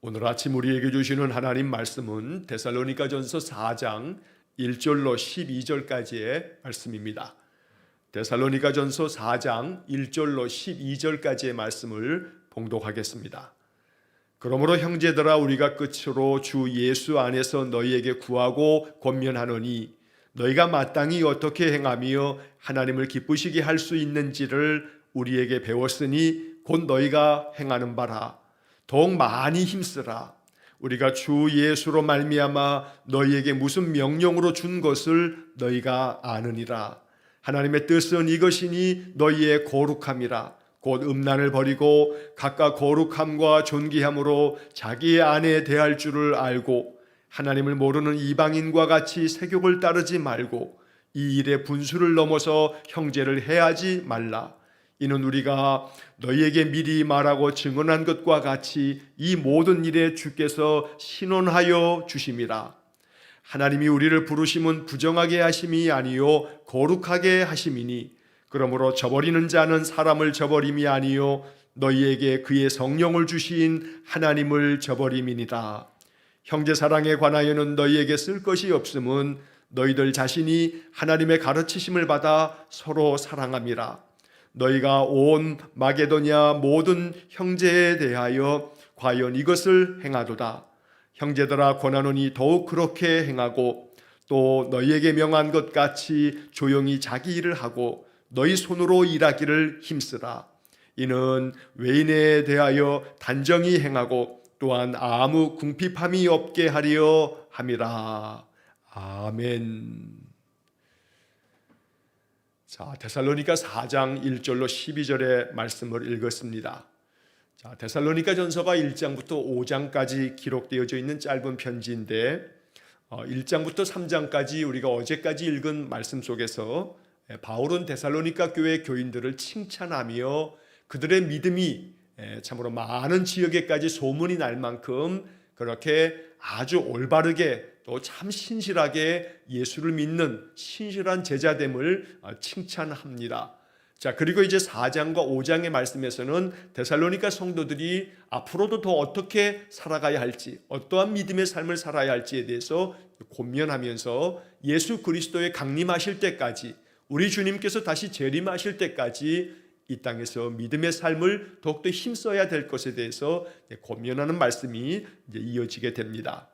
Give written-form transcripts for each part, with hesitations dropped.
오늘 아침 우리에게 주시는 하나님 말씀은 데살로니가전서 4장 1절로 12절까지의 말씀입니다. 데살로니가전서 4장 1절로 12절까지의 말씀을 봉독하겠습니다. 그러므로 형제들아, 우리가 끝으로 주 예수 안에서 너희에게 구하고 권면하노니 너희가 마땅히 어떻게 행하며 하나님을 기쁘시게 할 수 있는지를 우리에게 배웠으니 곧 너희가 행하는 바라. 더욱 많이 힘쓰라. 우리가 주 예수로 말미암아 너희에게 무슨 명령으로 준 것을 너희가 아느니라. 하나님의 뜻은 이것이니 너희의 거룩함이라. 곧 음란을 버리고 각각 거룩함과 존귀함으로 자기의 아내에 대할 줄을 알고 하나님을 모르는 이방인과 같이 세욕을 따르지 말고 이 일의 분수를 넘어서 형제를 해하지 말라. 이는 우리가 너희에게 미리 말하고 증언한 것과 같이 이 모든 일에 주께서 신원하여 주심이라. 하나님이 우리를 부르심은 부정하게 하심이 아니요 거룩하게 하심이니 그러므로 저버리는 자는 사람을 저버림이 아니요 너희에게 그의 성령을 주신 하나님을 저버림이니라. 형제 사랑에 관하여는 너희에게 쓸 것이 없음은 너희들 자신이 하나님의 가르치심을 받아 서로 사랑함이라. 너희가 온 마게도냐 모든 형제에 대하여 과연 이것을 행하도다. 형제들아, 권하노니 더욱 그렇게 행하고 또 너희에게 명한 것 같이 조용히 자기 일을 하고 너희 손으로 일하기를 힘쓰라. 이는 외인에 대하여 단정히 행하고 또한 아무 궁핍함이 없게 하려 함이라. 아멘. 자, 데살로니가 4장 1절로 12절의 말씀을 읽었습니다. 자, 데살로니가 전서가 1장부터 5장까지 기록되어져 있는 짧은 편지인데 1장부터 3장까지 우리가 어제까지 읽은 말씀 속에서 바울은 데살로니가 교회 교인들을 칭찬하며 그들의 믿음이 참으로 많은 지역에까지 소문이 날 만큼 그렇게 아주 올바르게 또 참 신실하게 예수를 믿는 신실한 제자됨을 칭찬합니다. 자, 그리고 이제 4장과 5장의 말씀에서는 데살로니가 성도들이 앞으로도 더 어떻게 살아가야 할지, 어떠한 믿음의 삶을 살아야 할지에 대해서 권면하면서 예수 그리스도의 강림하실 때까지, 우리 주님께서 다시 재림하실 때까지 이 땅에서 믿음의 삶을 더욱더 힘써야 될 것에 대해서 권면하는 말씀이 이제 이어지게 됩니다.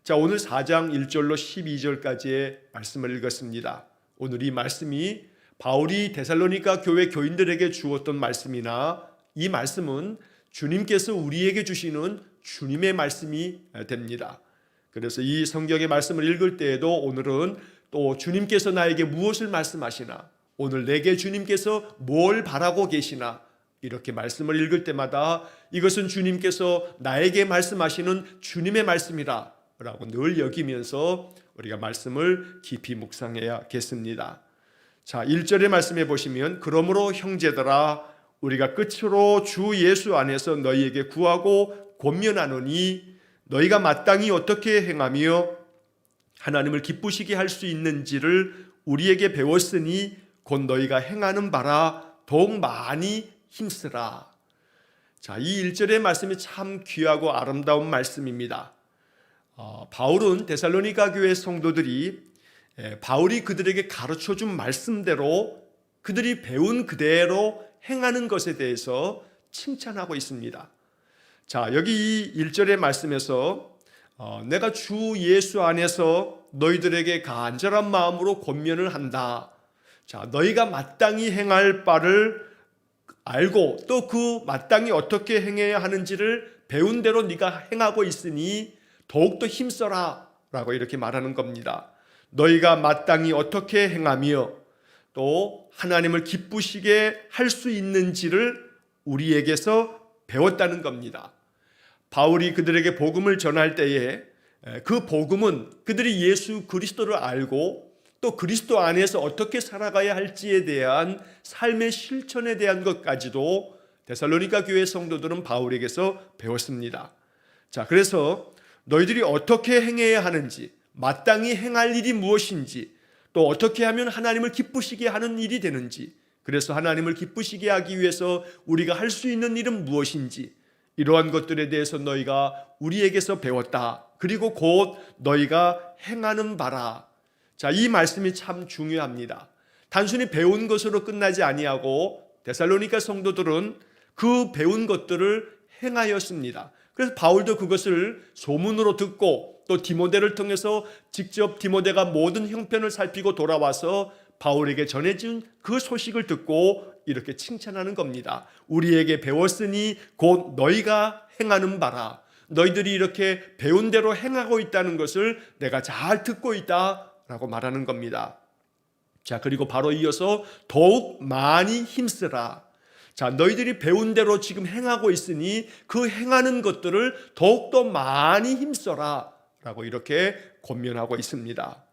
자, 오늘 4장 1절로 12절까지의 말씀을 읽었습니다. 오늘 이 말씀이 바울이 데살로니가 교회 교인들에게 주었던 말씀이나 이 말씀은 주님께서 우리에게 주시는 주님의 말씀이 됩니다. 그래서 이 성경의 말씀을 읽을 때에도 오늘은 또 주님께서 나에게 무엇을 말씀하시나, 오늘 내게 주님께서 뭘 바라고 계시나, 이렇게 말씀을 읽을 때마다 이것은 주님께서 나에게 말씀하시는 주님의 말씀이라 라고 늘 여기면서 우리가 말씀을 깊이 묵상해야겠습니다. 자, 1절의 말씀해 보시면 그러므로 형제들아, 우리가 끝으로 주 예수 안에서 너희에게 구하고 권면하노니 너희가 마땅히 어떻게 행하며 하나님을 기쁘시게 할 수 있는지를 우리에게 배웠으니 곧 너희가 행하는 바라. 더욱 많이 힘쓰라. 자, 이 1절의 말씀이 참 귀하고 아름다운 말씀입니다. 바울은 데살로니가 교회 성도들이 바울이 그들에게 가르쳐준 말씀대로 그들이 배운 그대로 행하는 것에 대해서 칭찬하고 있습니다. 자, 여기 이 1절의 말씀에서 내가 주 예수 안에서 너희들에게 간절한 마음으로 권면을 한다. 자, 너희가 마땅히 행할 바를 알고 또 그 마땅히 어떻게 행해야 하는지를 배운 대로 네가 행하고 있으니 더욱더 힘써라 라고 이렇게 말하는 겁니다. 너희가 마땅히 어떻게 행하며 또 하나님을 기쁘시게 할 수 있는지를 우리에게서 배웠다는 겁니다. 바울이 그들에게 복음을 전할 때에 그 복음은 그들이 예수 그리스도를 알고 또 그리스도 안에서 어떻게 살아가야 할지에 대한 삶의 실천에 대한 것까지도 데살로니가 교회 성도들은 바울에게서 배웠습니다. 자, 그래서 너희들이 어떻게 행해야 하는지, 마땅히 행할 일이 무엇인지, 또 어떻게 하면 하나님을 기쁘시게 하는 일이 되는지, 그래서 하나님을 기쁘시게 하기 위해서 우리가 할 수 있는 일은 무엇인지, 이러한 것들에 대해서 너희가 우리에게서 배웠다. 그리고 곧 너희가 행하는 바라. 자, 이 말씀이 참 중요합니다. 단순히 배운 것으로 끝나지 아니하고 데살로니가 성도들은 그 배운 것들을 행하였습니다. 그래서 바울도 그것을 소문으로 듣고 또 디모데를 통해서 직접 디모데가 모든 형편을 살피고 돌아와서 바울에게 전해진 그 소식을 듣고 이렇게 칭찬하는 겁니다. 우리에게 배웠으니 곧 너희가 행하는 바라. 너희들이 이렇게 배운 대로 행하고 있다는 것을 내가 잘 듣고 있다라고 말하는 겁니다. 자, 그리고 바로 이어서 더욱 많이 힘쓰라. 자, 너희들이 배운 대로 지금 행하고 있으니 그 행하는 것들을 더욱더 많이 힘써라 라고 이렇게 권면하고 있습니다.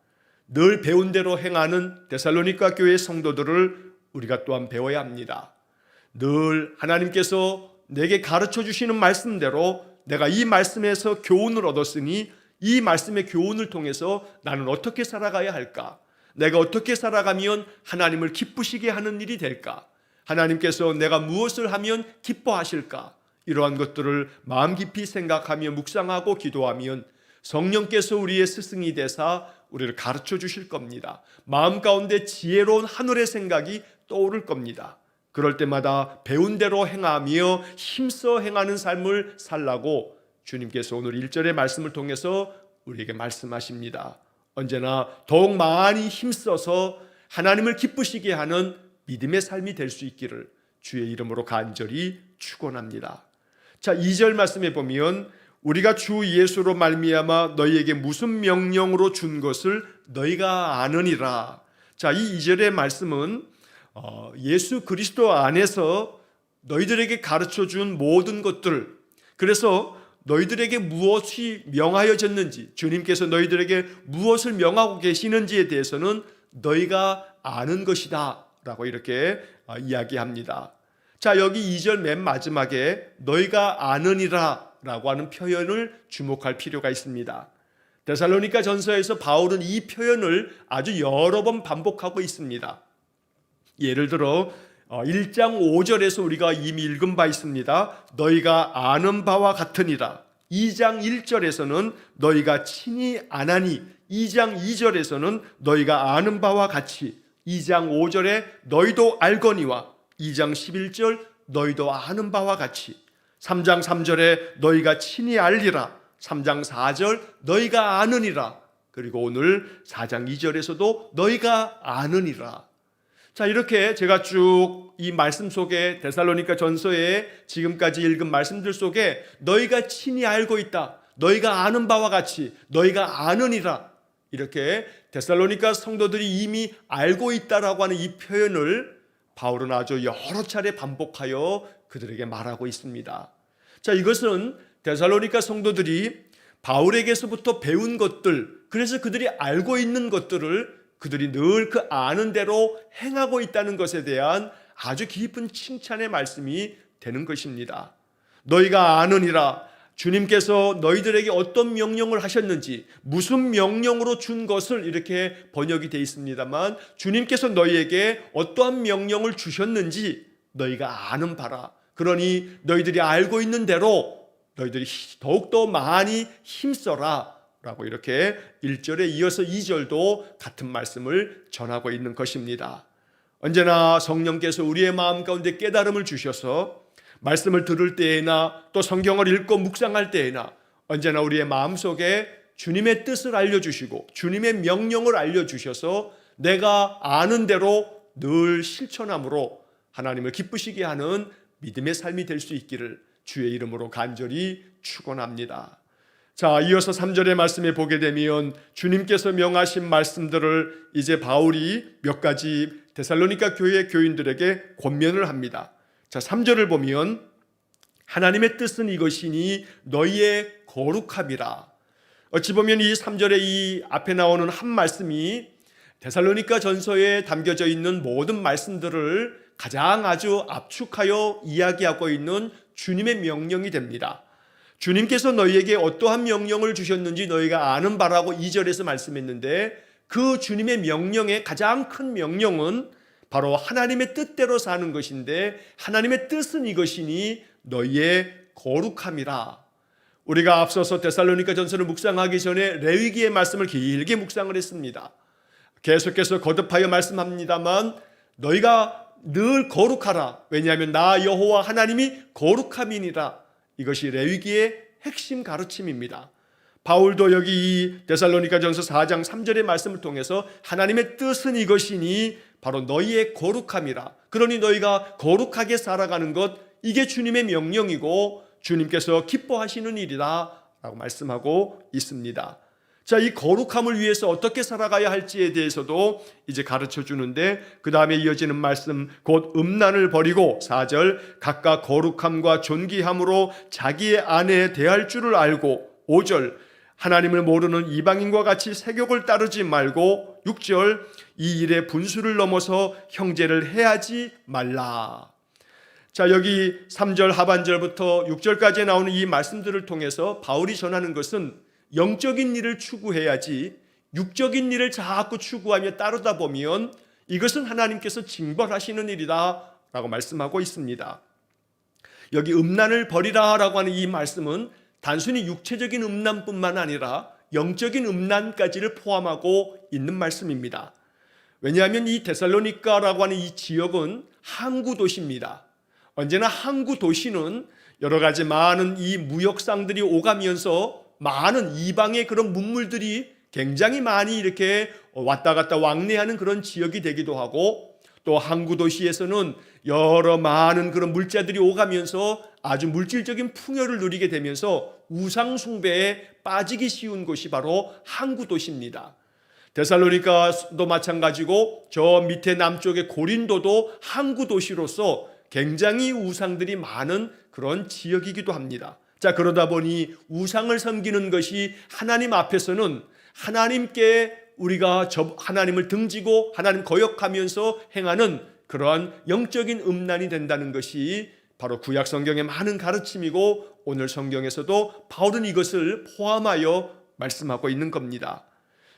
늘 배운 대로 행하는 데살로니가 교회 성도들을 우리가 또한 배워야 합니다. 늘 하나님께서 내게 가르쳐 주시는 말씀대로 내가 이 말씀에서 교훈을 얻었으니 이 말씀의 교훈을 통해서 나는 어떻게 살아가야 할까? 내가 어떻게 살아가면 하나님을 기쁘시게 하는 일이 될까? 하나님께서 내가 무엇을 하면 기뻐하실까? 이러한 것들을 마음 깊이 생각하며 묵상하고 기도하면 성령께서 우리의 스승이 되사 우리를 가르쳐 주실 겁니다. 마음 가운데 지혜로운 하늘의 생각이 떠오를 겁니다. 그럴 때마다 배운 대로 행하며 힘써 행하는 삶을 살라고 주님께서 오늘 1절의 말씀을 통해서 우리에게 말씀하십니다. 언제나 더욱 많이 힘써서 하나님을 기쁘시게 하는 믿음의 삶이 될 수 있기를 주의 이름으로 간절히 축원합니다. 자, 2절 말씀에 보면 우리가 주 예수로 말미암아 너희에게 무슨 명령으로 준 것을 너희가 아느니라. 자, 이 2절의 말씀은 예수 그리스도 안에서 너희들에게 가르쳐 준 모든 것들, 그래서 너희들에게 무엇이 명하여졌는지, 주님께서 너희들에게 무엇을 명하고 계시는지에 대해서는 너희가 아는 것이다 라고 이렇게 이야기합니다. 자, 여기 2절 맨 마지막에 너희가 아느니라 라고 하는 표현을 주목할 필요가 있습니다. 데살로니가 전서에서 바울은 이 표현을 아주 여러 번 반복하고 있습니다. 예를 들어 1장 5절에서 우리가 이미 읽은 바 있습니다. 너희가 아는 바와 같으니라. 2장 1절에서는 너희가 친히 아나니, 2장 2절에서는 너희가 아는 바와 같이, 2장 5절에 너희도 알거니와 2장 11절 너희도 아는 바와 같이, 3장 3절에 너희가 친히 알리라, 3장 4절 너희가 아느니라, 그리고 오늘 4장 2절에서도 너희가 아느니라. 자, 이렇게 제가 쭉 이 말씀 속에 데살로니가 전서에 지금까지 읽은 말씀들 속에 너희가 친히 알고 있다, 너희가 아는 바와 같이, 너희가 아느니라, 이렇게 데살로니가 성도들이 이미 알고 있다라고 하는 이 표현을 바울은 아주 여러 차례 반복하여 그들에게 말하고 있습니다. 자, 이것은 데살로니가 성도들이 바울에게서부터 배운 것들, 그래서 그들이 알고 있는 것들을 그들이 늘 그 아는 대로 행하고 있다는 것에 대한 아주 깊은 칭찬의 말씀이 되는 것입니다. 너희가 아느니라, 주님께서 너희들에게 어떤 명령을 하셨는지, 무슨 명령으로 준 것을 이렇게 번역이 되어 있습니다만, 주님께서 너희에게 어떠한 명령을 주셨는지 너희가 아는 바라. 그러니 너희들이 알고 있는 대로 너희들이 더욱더 많이 힘써라 라고 이렇게 1절에 이어서 2절도 같은 말씀을 전하고 있는 것입니다. 언제나 성령께서 우리의 마음 가운데 깨달음을 주셔서 말씀을 들을 때에나 또 성경을 읽고 묵상할 때에나 언제나 우리의 마음속에 주님의 뜻을 알려주시고 주님의 명령을 알려주셔서 내가 아는 대로 늘 실천함으로 하나님을 기쁘시게 하는 믿음의 삶이 될 수 있기를 주의 이름으로 간절히 축원합니다. 자, 이어서 3절의 말씀에 보게 되면 주님께서 명하신 말씀들을 이제 바울이 몇 가지 데살로니가 교회 교인들에게 권면을 합니다. 자, 3절을 보면 하나님의 뜻은 이것이니 너희의 거룩함이라. 어찌 보면 이 3절의 이 앞에 나오는 한 말씀이 데살로니가 전서에 담겨져 있는 모든 말씀들을 가장 아주 압축하여 이야기하고 있는 주님의 명령이 됩니다. 주님께서 너희에게 어떠한 명령을 주셨는지 너희가 아는 바라고 2절에서 말씀했는데, 그 주님의 명령의 가장 큰 명령은 바로 하나님의 뜻대로 사는 것인데, 하나님의 뜻은 이것이니 너희의 거룩함이라. 우리가 앞서서 데살로니가 전서를 묵상하기 전에 레위기의 말씀을 길게 묵상을 했습니다. 계속해서 거듭하여 말씀합니다만 너희가 늘 거룩하라. 왜냐하면 나 여호와 하나님이 거룩함이니라. 이것이 레위기의 핵심 가르침입니다. 바울도 여기 이 데살로니가 전서 4장 3절의 말씀을 통해서 하나님의 뜻은 이것이니 바로 너희의 거룩함이라. 그러니 너희가 거룩하게 살아가는 것, 이게 주님의 명령이고 주님께서 기뻐하시는 일이다 라고 말씀하고 있습니다. 자, 이 거룩함을 위해서 어떻게 살아가야 할지에 대해서도 이제 가르쳐 주는데, 그 다음에 이어지는 말씀, 곧 음란을 버리고 4절 각각 거룩함과 존귀함으로 자기의 아내에 대할 줄을 알고, 5절 하나님을 모르는 이방인과 같이 세욕을 따르지 말고, 6절 이 일에 분수를 넘어서 형제를 해하지 말라. 자, 여기 3절 하반절부터 6절까지 나오는 이 말씀들을 통해서 바울이 전하는 것은 영적인 일을 추구해야지 육적인 일을 자꾸 추구하며 따르다 보면 이것은 하나님께서 징벌하시는 일이다 라고 말씀하고 있습니다. 여기 음란을 버리라 라고 하는 이 말씀은 단순히 육체적인 음란뿐만 아니라 영적인 음란까지를 포함하고 있는 말씀입니다. 왜냐하면 이 데살로니가라고 하는 이 지역은 항구 도시입니다. 언제나 항구 도시는 여러 가지 많은 이 무역상들이 오가면서 많은 이방의 그런 문물들이 굉장히 많이 이렇게 왔다 갔다 왕래하는 그런 지역이 되기도 하고, 또 항구 도시에서는 여러 많은 그런 물자들이 오가면서 아주 물질적인 풍요를 누리게 되면서 우상 숭배에 빠지기 쉬운 곳이 바로 항구 도시입니다. 데살로니가도 마찬가지고 저 밑에 남쪽의 고린도도 항구 도시로서 굉장히 우상들이 많은 그런 지역이기도 합니다. 자, 그러다 보니 우상을 섬기는 것이 하나님 앞에서는 하나님께 우리가 하나님을 등지고 하나님 거역하면서 행하는 그러한 영적인 음란이 된다는 것이 바로 구약 성경의 많은 가르침이고, 오늘 성경에서도 바울은 이것을 포함하여 말씀하고 있는 겁니다.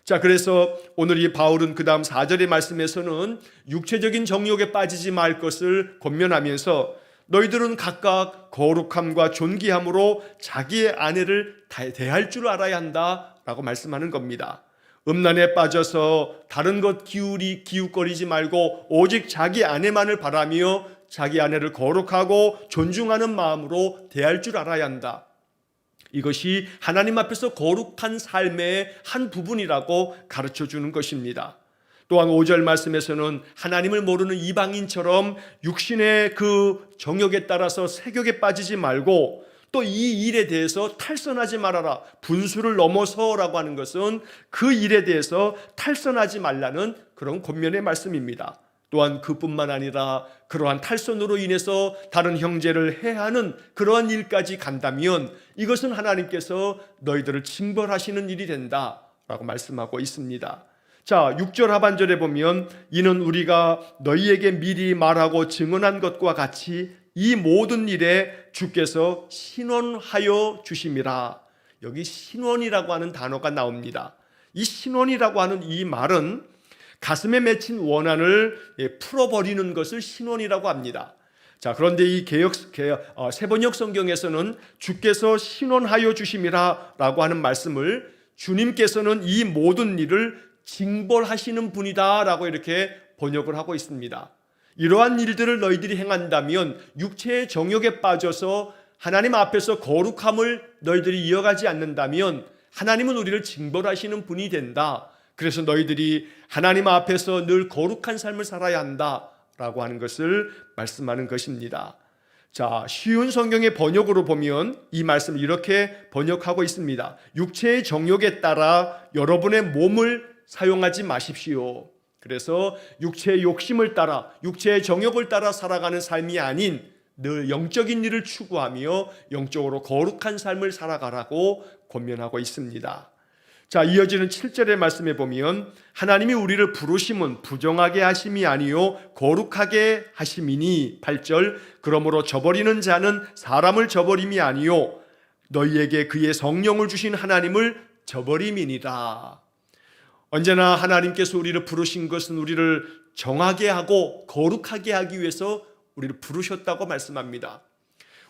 자, 그래서 오늘 이 바울은 그 다음 4절의 말씀에서는 육체적인 정욕에 빠지지 말 것을 권면하면서 너희들은 각각 거룩함과 존귀함으로 자기의 아내를 대할 줄 알아야 한다라고 말씀하는 겁니다. 음란에 빠져서 다른 것 기웃거리지 말고 오직 자기 아내만을 바라며 자기 아내를 거룩하고 존중하는 마음으로 대할 줄 알아야 한다. 이것이 하나님 앞에서 거룩한 삶의 한 부분이라고 가르쳐 주는 것입니다. 또한 5절 말씀에서는 하나님을 모르는 이방인처럼 육신의 그 정욕에 따라서 세욕에 빠지지 말고, 또 이 일에 대해서 탈선하지 말아라. 분수를 넘어서라고 하는 것은 그 일에 대해서 탈선하지 말라는 그런 권면의 말씀입니다. 또한 그뿐만 아니라 그러한 탈선으로 인해서 다른 형제를 해하는 그러한 일까지 간다면 이것은 하나님께서 너희들을 징벌하시는 일이 된다라고 말씀하고 있습니다. 자, 6절 하반절에 보면 이는 우리가 너희에게 미리 말하고 증언한 것과 같이 이 모든 일에 주께서 신원하여 주심이라. 여기 신원이라고 하는 단어가 나옵니다. 이 신원이라고 하는 이 말은 가슴에 맺힌 원한을 풀어버리는 것을 신원이라고 합니다. 자, 그런데 이 세번역 성경에서는 주께서 신원하여 주심이라 라고 하는 말씀을 주님께서는 이 모든 일을 징벌하시는 분이다 라고 이렇게 번역을 하고 있습니다. 이러한 일들을 너희들이 행한다면 육체의 정욕에 빠져서 하나님 앞에서 거룩함을 너희들이 이어가지 않는다면 하나님은 우리를 징벌하시는 분이 된다. 그래서 너희들이 하나님 앞에서 늘 거룩한 삶을 살아야 한다 라고 하는 것을 말씀하는 것입니다. 자, 쉬운 성경의 번역으로 보면 이 말씀을 이렇게 번역하고 있습니다. 육체의 정욕에 따라 여러분의 몸을 사용하지 마십시오. 그래서 육체의 욕심을 따라, 육체의 정욕을 따라 살아가는 삶이 아닌 늘 영적인 일을 추구하며 영적으로 거룩한 삶을 살아가라고 권면하고 있습니다. 자, 이어지는 7절의 말씀에 보면 하나님이 우리를 부르심은 부정하게 하심이 아니요 거룩하게 하심이니, 8절 그러므로 저버리는 자는 사람을 저버림이 아니요 너희에게 그의 성령을 주신 하나님을 저버림이니라. 언제나 하나님께서 우리를 부르신 것은 우리를 정하게 하고 거룩하게 하기 위해서 우리를 부르셨다고 말씀합니다.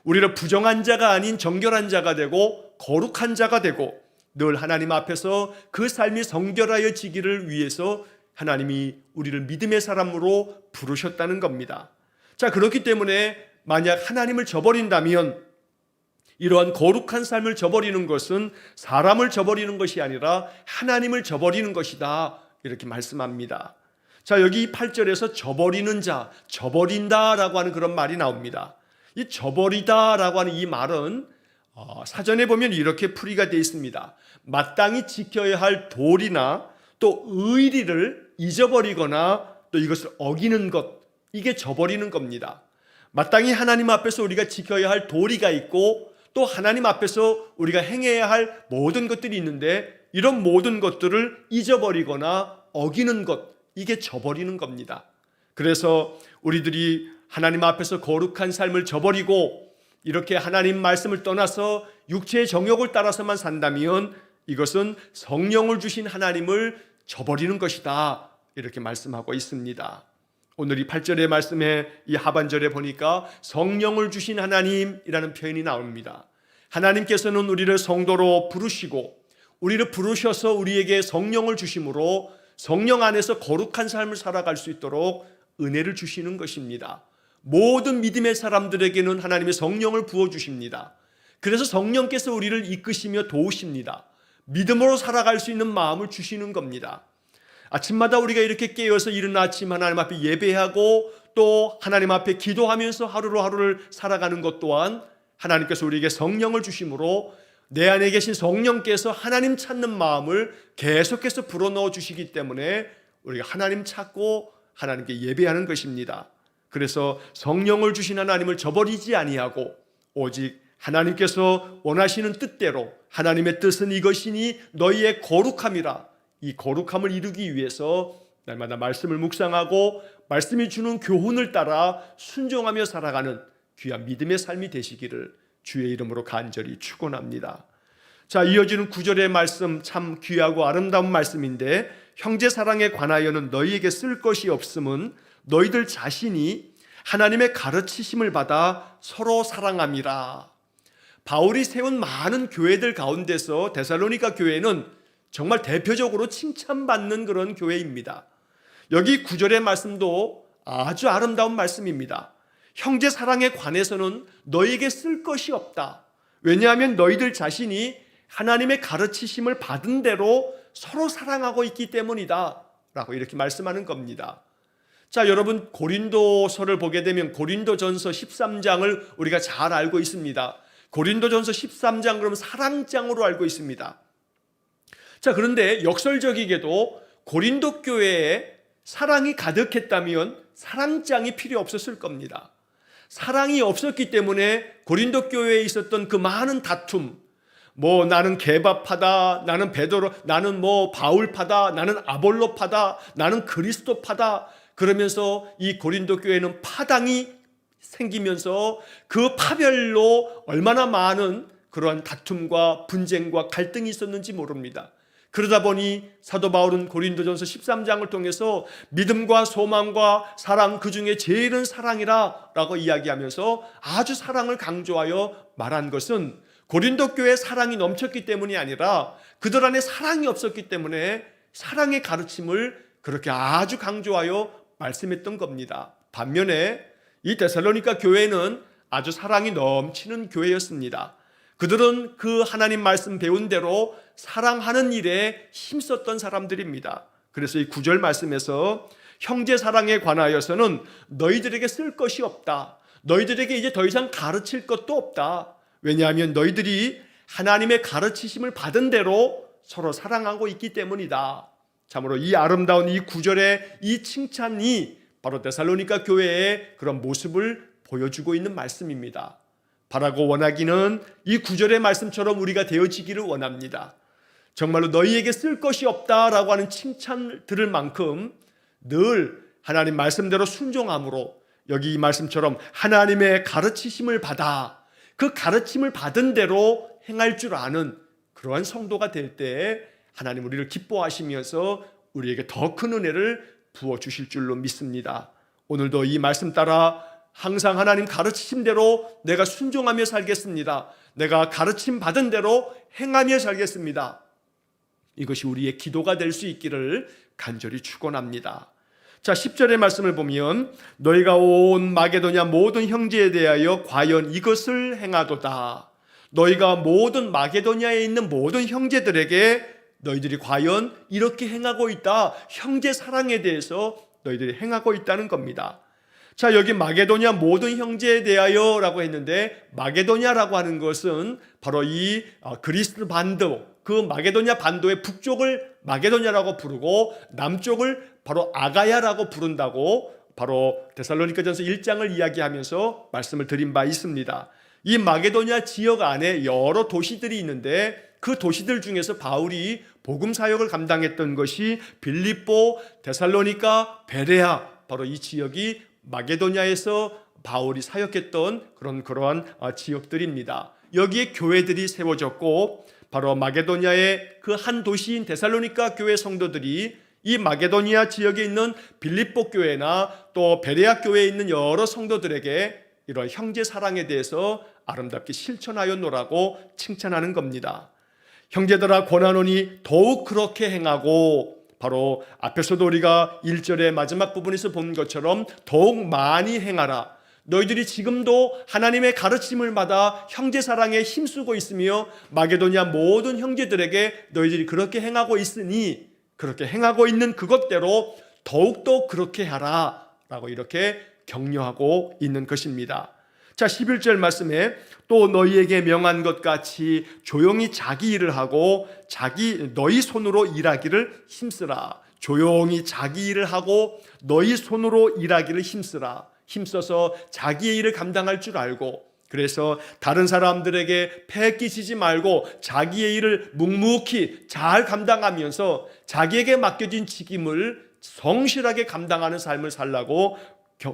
우리를 부정한 자가 아닌 정결한 자가 되고 거룩한 자가 되고 늘 하나님 앞에서 그 삶이 성결하여지기를 위해서 하나님이 우리를 믿음의 사람으로 부르셨다는 겁니다. 자, 그렇기 때문에 만약 하나님을 저버린다면 이러한 거룩한 삶을 저버리는 것은 사람을 저버리는 것이 아니라 하나님을 저버리는 것이다, 이렇게 말씀합니다. 자, 여기 8절에서 저버리는 자, 저버린다라고 하는 그런 말이 나옵니다. 이 저버리다라고 하는 이 말은 사전에 보면 이렇게 풀이가 되어 있습니다. 마땅히 지켜야 할 도리나 또 의리를 잊어버리거나 또 이것을 어기는 것, 이게 저버리는 겁니다. 마땅히 하나님 앞에서 우리가 지켜야 할 도리가 있고 또 하나님 앞에서 우리가 행해야 할 모든 것들이 있는데 이런 모든 것들을 잊어버리거나 어기는 것, 이게 저버리는 겁니다. 그래서 우리들이 하나님 앞에서 거룩한 삶을 저버리고 이렇게 하나님 말씀을 떠나서 육체의 정욕을 따라서만 산다면 이것은 성령을 주신 하나님을 저버리는 것이다, 이렇게 말씀하고 있습니다. 오늘 이 8절의 말씀에 이 하반절에 보니까 성령을 주신 하나님이라는 표현이 나옵니다. 하나님께서는 우리를 성도로 부르시고 우리를 부르셔서 우리에게 성령을 주심으로 성령 안에서 거룩한 삶을 살아갈 수 있도록 은혜를 주시는 것입니다. 모든 믿음의 사람들에게는 하나님의 성령을 부어주십니다. 그래서 성령께서 우리를 이끄시며 도우십니다. 믿음으로 살아갈 수 있는 마음을 주시는 겁니다. 아침마다 우리가 이렇게 깨어서 이른 아침 하나님 앞에 예배하고 또 하나님 앞에 기도하면서 하루를 살아가는 것 또한 하나님께서 우리에게 성령을 주심으로 내 안에 계신 성령께서 하나님 찾는 마음을 계속해서 불어넣어 주시기 때문에 우리가 하나님 찾고 하나님께 예배하는 것입니다. 그래서 성령을 주신 하나님을 저버리지 아니하고 오직 하나님께서 원하시는 뜻대로 하나님의 뜻은 이것이니 너희의 거룩함이라, 이 거룩함을 이루기 위해서 날마다 말씀을 묵상하고 말씀이 주는 교훈을 따라 순종하며 살아가는 귀한 믿음의 삶이 되시기를 주의 이름으로 간절히 축원합니다. 자, 이어지는 9절의 말씀 참 귀하고 아름다운 말씀인데 형제 사랑에 관하여는 너희에게 쓸 것이 없음은 너희들 자신이 하나님의 가르치심을 받아 서로 사랑함이라. 바울이 세운 많은 교회들 가운데서 데살로니가 교회는 정말 대표적으로 칭찬받는 그런 교회입니다. 여기 9절의 말씀도 아주 아름다운 말씀입니다. 형제 사랑에 관해서는 너희에게 쓸 것이 없다. 왜냐하면 너희들 자신이 하나님의 가르치심을 받은 대로 서로 사랑하고 있기 때문이다 라고 이렇게 말씀하는 겁니다. 자, 여러분 고린도서를 보게 되면 고린도전서 13장을 우리가 잘 알고 있습니다. 고린도전서 13장 그러면 사랑장으로 알고 있습니다. 자, 그런데 역설적이게도 고린도 교회에 사랑이 가득했다면 사랑장이 필요 없었을 겁니다. 사랑이 없었기 때문에 고린도 교회에 있었던 그 많은 다툼, 나는 게바파다, 나는 베드로, 나는 바울파다, 나는 아볼로파다, 나는 그리스도파다, 그러면서 이 고린도 교회는 파당이 생기면서 그 파별로 얼마나 많은 그러한 다툼과 분쟁과 갈등이 있었는지 모릅니다. 그러다 보니 사도 바울은 고린도전서 13장을 통해서 믿음과 소망과 사랑, 그 중에 제일은 사랑이라 라고 이야기하면서 아주 사랑을 강조하여 말한 것은 고린도 교회에 사랑이 넘쳤기 때문이 아니라 그들 안에 사랑이 없었기 때문에 사랑의 가르침을 그렇게 아주 강조하여 말씀했던 겁니다. 반면에 이 데살로니가 교회는 아주 사랑이 넘치는 교회였습니다. 그들은 그 하나님 말씀 배운 대로 사랑하는 일에 힘썼던 사람들입니다. 그래서 이 9절 말씀에서 형제 사랑에 관하여서는 너희들에게 쓸 것이 없다. 너희들에게 이제 더 이상 가르칠 것도 없다. 왜냐하면 너희들이 하나님의 가르치심을 받은 대로 서로 사랑하고 있기 때문이다. 참으로 이 아름다운 이 9절의 이 칭찬이 바로 데살로니가 교회의 그런 모습을 보여주고 있는 말씀입니다. 바라고 원하기는 이 9절의 말씀처럼 우리가 되어지기를 원합니다. 정말로 너희에게 쓸 것이 없다라고 하는 칭찬을 들을 만큼 늘 하나님 말씀대로 순종함으로 여기 이 말씀처럼 하나님의 가르치심을 받아 그 가르침을 받은 대로 행할 줄 아는 그러한 성도가 될 때 하나님 우리를 기뻐하시면서 우리에게 더 큰 은혜를 부어주실 줄로 믿습니다. 오늘도 이 말씀 따라 항상 하나님 가르치심대로 내가 순종하며 살겠습니다. 내가 가르침 받은 대로 행하며 살겠습니다. 이것이 우리의 기도가 될 수 있기를 간절히 축원합니다. 자, 10절의 말씀을 보면 너희가 온 마게도냐 모든 형제에 대하여 과연 이것을 행하도다. 너희가 모든 마게도냐에 있는 모든 형제들에게 너희들이 과연 이렇게 행하고 있다. 형제 사랑에 대해서 너희들이 행하고 있다는 겁니다. 자, 여기 마게도냐 모든 형제에 대하여 라고 했는데, 마게도냐라고 하는 것은 바로 이 그리스 반도, 그 마게도냐 반도의 북쪽을 마게도냐라고 부르고 남쪽을 바로 아가야라고 부른다고 바로 데살로니가전서 1장을 이야기하면서 말씀을 드린 바 있습니다. 이 마게도냐 지역 안에 여러 도시들이 있는데 그 도시들 중에서 바울이 복음 사역을 감당했던 것이 빌립보, 데살로니가, 베레아, 바로 이 지역이 마게도냐에서 바울이 사역했던 그러한 지역들입니다. 여기에 교회들이 세워졌고 바로 마게도냐의 그 한 도시인 데살로니가 교회 성도들이 이 마게도니아 지역에 있는 빌립보 교회나 또 베레아 교회에 있는 여러 성도들에게 이런 형제 사랑에 대해서 아름답게 실천하였노라고 칭찬하는 겁니다. 형제들아 권하노니 더욱 그렇게 행하고, 바로 앞에서도 우리가 1절의 마지막 부분에서 본 것처럼 더욱 많이 행하라. 너희들이 지금도 하나님의 가르침을 받아 형제 사랑에 힘쓰고 있으며 마게도냐 모든 형제들에게 너희들이 그렇게 행하고 있으니 그렇게 행하고 있는 그것대로 더욱더 그렇게 하라 라고 이렇게 격려하고 있는 것입니다. 자, 11절 말씀에 또 너희에게 명한 것 같이 조용히 자기 일을 하고 너희 손으로 일하기를 힘쓰라. 조용히 자기 일을 하고 너희 손으로 일하기를 힘써서 자기의 일을 감당할 줄 알고, 그래서 다른 사람들에게 폐 끼치지 말고 자기의 일을 묵묵히 잘 감당하면서 자기에게 맡겨진 직임을 성실하게 감당하는 삶을 살라고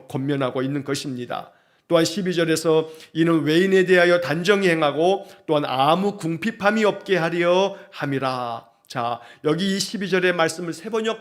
권면하고 있는 것입니다. 또한 12절에서 이는 외인에 대하여 단정히 행하고 또한 아무 궁핍함이 없게 하려 함이라. 자, 여기 이 12절의 말씀을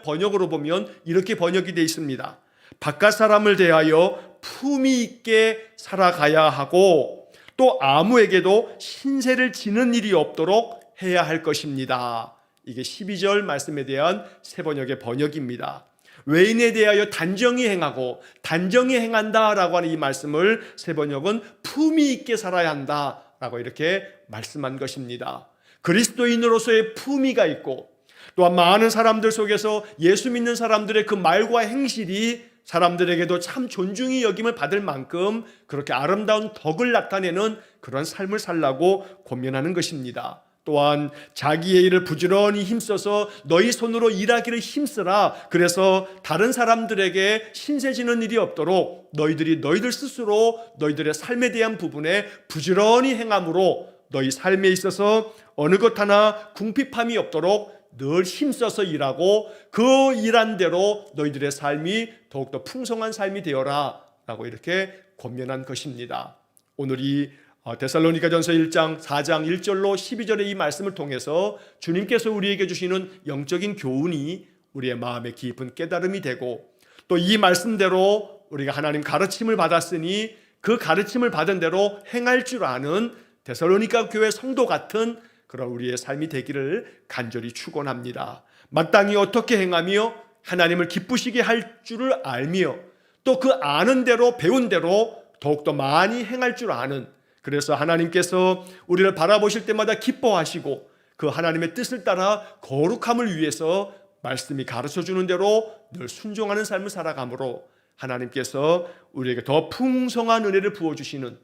번역으로 보면 이렇게 번역이 되어 있습니다. 바깥 사람을 대하여 품위 있게 살아가야 하고 또 아무에게도 신세를 지는 일이 없도록 해야 할 것입니다. 이게 12절 말씀에 대한 번역의 번역입니다. 외인에 대하여 단정히 행하고 단정히 행한다라고 하는 이 말씀을 번역은 품위 있게 살아야 한다라고 이렇게 말씀한 것입니다. 그리스도인으로서의 품위가 있고 또한 많은 사람들 속에서 예수 믿는 사람들의 그 말과 행실이 사람들에게도 참 존중이 여김을 받을 만큼 그렇게 아름다운 덕을 나타내는 그런 삶을 살라고 권면하는 것입니다. 또한 자기의 일을 부지런히 힘써서 너희 손으로 일하기를 힘쓰라. 그래서 다른 사람들에게 신세지는 일이 없도록 너희들 스스로 너희들의 삶에 대한 부분에 부지런히 행함으로 너희 삶에 있어서 어느 것 하나 궁핍함이 없도록 늘 힘써서 일하고 그 일한 대로 너희들의 삶이 더욱더 풍성한 삶이 되어라 라고 이렇게 권면한 것입니다. 오늘 이 데살로니가전서 1장 4장 1절로 12절의 이 말씀을 통해서 주님께서 우리에게 주시는 영적인 교훈이 우리의 마음에 깊은 깨달음이 되고, 또 이 말씀대로 우리가 하나님 가르침을 받았으니 그 가르침을 받은 대로 행할 줄 아는 데살로니가 교회 성도 같은 그런 우리의 삶이 되기를 간절히 축원합니다. 마땅히 어떻게 행하며 하나님을 기쁘시게 할 줄을 알며 또 그 아는 대로 배운 대로 더욱더 많이 행할 줄 아는, 그래서 하나님께서 우리를 바라보실 때마다 기뻐하시고 그 하나님의 뜻을 따라 거룩함을 위해서 말씀이 가르쳐주는 대로 늘 순종하는 삶을 살아가므로 하나님께서 우리에게 더 풍성한 은혜를 부어주시는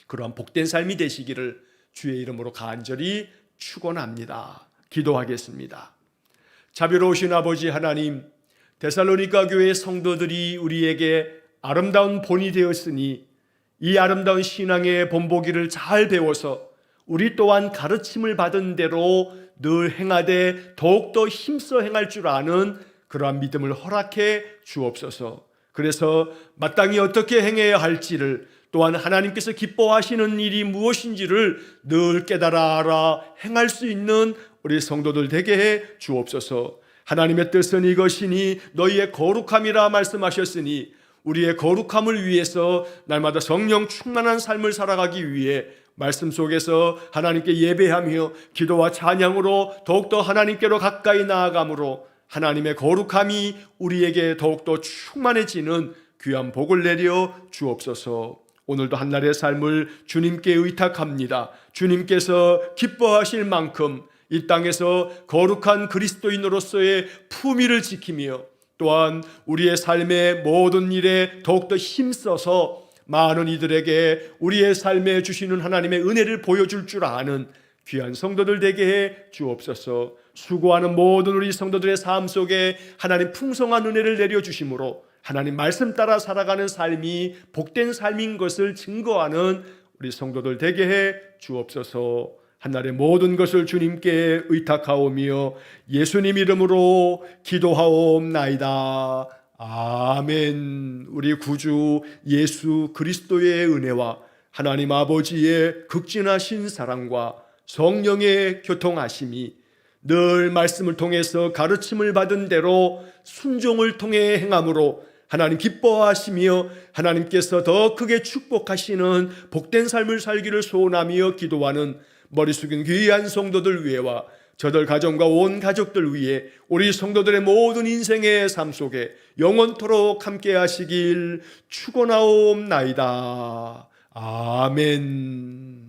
그러한 복된 삶이 되시기를 주의 이름으로 간절히 축원합니다. 기도하겠습니다. 자비로우신 아버지 하나님, 데살로니가 교회의 성도들이 우리에게 아름다운 본이 되었으니 이 아름다운 신앙의 본보기를 잘 배워서 우리 또한 가르침을 받은 대로 늘 행하되 더욱더 힘써 행할 줄 아는 그러한 믿음을 허락해 주옵소서. 그래서 마땅히 어떻게 행해야 할지를, 또한 하나님께서 기뻐하시는 일이 무엇인지를 늘 깨달아 알아 행할 수 있는 우리 성도들 되게 해 주옵소서. 하나님의 뜻은 이것이니 너희의 거룩함이라 말씀하셨으니 우리의 거룩함을 위해서 날마다 성령 충만한 삶을 살아가기 위해 말씀 속에서 하나님께 예배하며 기도와 찬양으로 더욱더 하나님께로 가까이 나아감으로 하나님의 거룩함이 우리에게 더욱더 충만해지는 귀한 복을 내려 주옵소서. 오늘도 한날의 삶을 주님께 의탁합니다. 주님께서 기뻐하실 만큼 이 땅에서 거룩한 그리스도인으로서의 품위를 지키며 또한 우리의 삶의 모든 일에 더욱더 힘써서 많은 이들에게 우리의 삶에 주시는 하나님의 은혜를 보여줄 줄 아는 귀한 성도들 되게 해 주옵소서. 수고하는 모든 우리 성도들의 삶 속에 하나님 풍성한 은혜를 내려주심으로 하나님 말씀 따라 살아가는 삶이 복된 삶인 것을 증거하는 우리 성도들 되게 해 주옵소서. 한날의 모든 것을 주님께 의탁하오며 예수님 이름으로 기도하옵나이다. 아멘. 우리 구주 예수 그리스도의 은혜와 하나님 아버지의 극진하신 사랑과 성령의 교통하심이 늘 말씀을 통해서 가르침을 받은 대로 순종을 통해 행함으로 하나님 기뻐하시며 하나님께서 더 크게 축복하시는 복된 삶을 살기를 소원하며 기도하는 머리 숙인 귀한 성도들 위해와 저들 가정과 온 가족들 위해 우리 성도들의 모든 인생의 삶 속에 영원토록 함께 하시길 축원하옵나이다. 아멘.